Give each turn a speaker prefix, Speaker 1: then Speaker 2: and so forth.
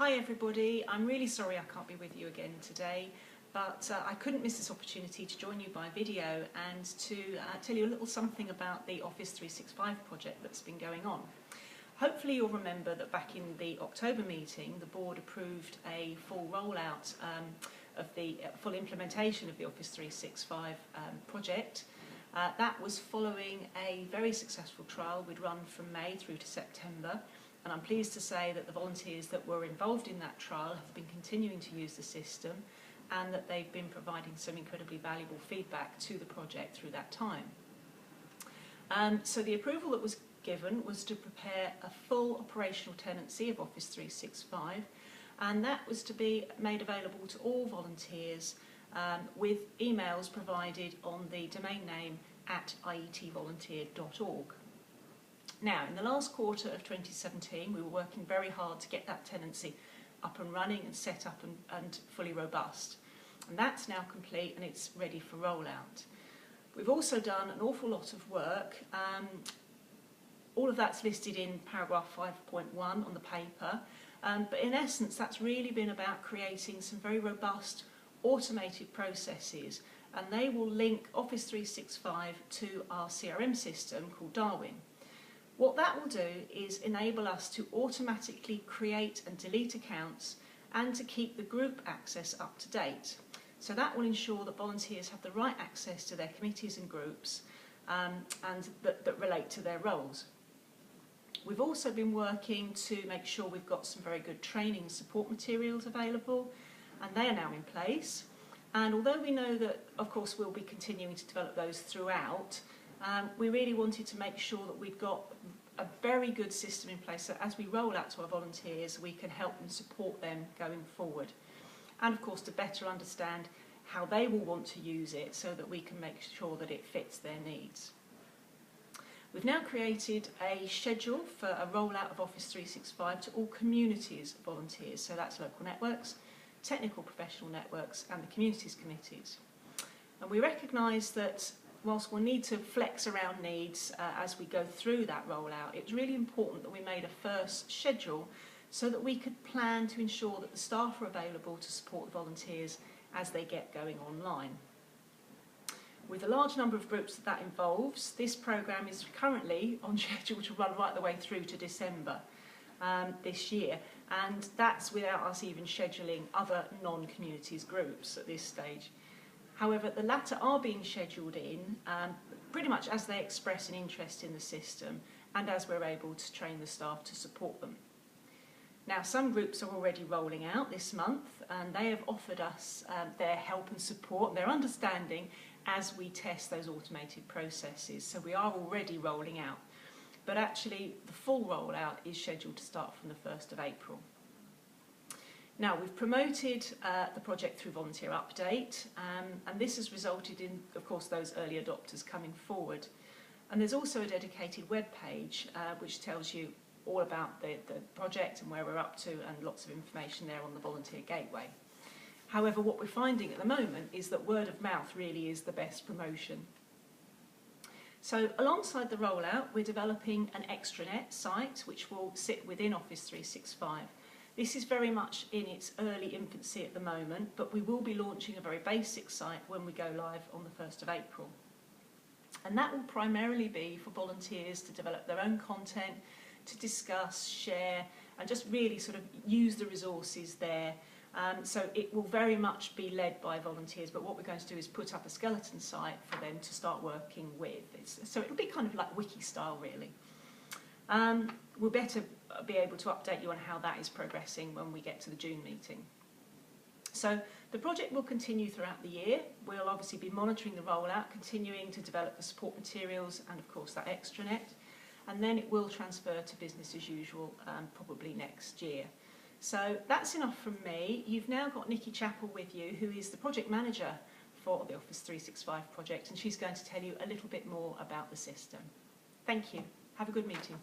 Speaker 1: Hi everybody, I'm really sorry I can't be with you again today, but I couldn't miss this opportunity to join you by video and to tell you a little something about the Office 365 project that's been going on. Hopefully you'll remember that back in the October meeting the board approved a full rollout of the full implementation of the Office 365 project. That was following a very successful trial we'd run from May through to September. And I'm pleased to say that the volunteers that were involved in that trial have been continuing to use the system and that they've been providing some incredibly valuable feedback to the project through that time. So the approval that was given was to prepare a full operational tenancy of Office 365, and that was to be made available to all volunteers with emails provided on the domain name @ietvolunteer.org. Now, in the last quarter of 2017, we were working very hard to get that tenancy up and running and set up and fully robust. And that's now complete and it's ready for rollout. We've also done an awful lot of work. All of that's listed in paragraph 5.1 on the paper. But in essence, that's really been about creating some very robust automated processes, and they will link Office 365 to our CRM system called Darwin. What that will do is enable us to automatically create and delete accounts and to keep the group access up to date. So that will ensure that volunteers have the right access to their committees and groups and that relate to their roles. We've also been working to make sure we've got some very good training and support materials available, and they are now in place. And although we know that, of course, we'll be continuing to develop those throughout, we really wanted to make sure that we've got a very good system in place so as we roll out to our volunteers we can help and support them going forward, and of course to better understand how they will want to use it so that we can make sure that it fits their needs. We've now created a schedule for a rollout of Office 365 to all communities volunteers, so that's local networks, technical professional networks and the communities committees. And we recognise that whilst we'll need to flex around needs as we go through that rollout, it's really important that we made a first schedule so that we could plan to ensure that the staff are available to support the volunteers as they get going online. With a large number of groups that involves, this programme is currently on schedule to run right the way through to December this year, and that's without us even scheduling other non-communities groups at this stage. However, the latter are being scheduled in pretty much as they express an interest in the system and as we're able to train the staff to support them. Now, some groups are already rolling out this month and they have offered us their help and support, their understanding as we test those automated processes. So we are already rolling out, but actually the full rollout is scheduled to start from the 1st of April. Now, we've promoted the project through Volunteer Update, and this has resulted in, of course, those early adopters coming forward. And there's also a dedicated web page which tells you all about the project and where we're up to, and lots of information there on the Volunteer Gateway. However, what we're finding at the moment is that word of mouth really is the best promotion. So alongside the rollout, we're developing an extranet site which will sit within Office 365. This is very much in its early infancy at the moment, but we will be launching a very basic site when we go live on the 1st of April. And that will primarily be for volunteers to develop their own content, to discuss, share, and just really sort of use the resources there. So it will very much be led by volunteers, but what we're going to do is put up a skeleton site for them to start working with. So it'll be kind of like wiki style, really. We'll better be able to update you on how that is progressing when we get to the June meeting. So the project will continue throughout the year. We'll obviously be monitoring the rollout, continuing to develop the support materials and of course that extranet, and then it will transfer to business as usual probably next year. So that's enough from me. You've now got Nikki Chappell with you, who is the project manager for the Office 365 project, and she's going to tell you a little bit more about the system. Thank you. Have a good meeting.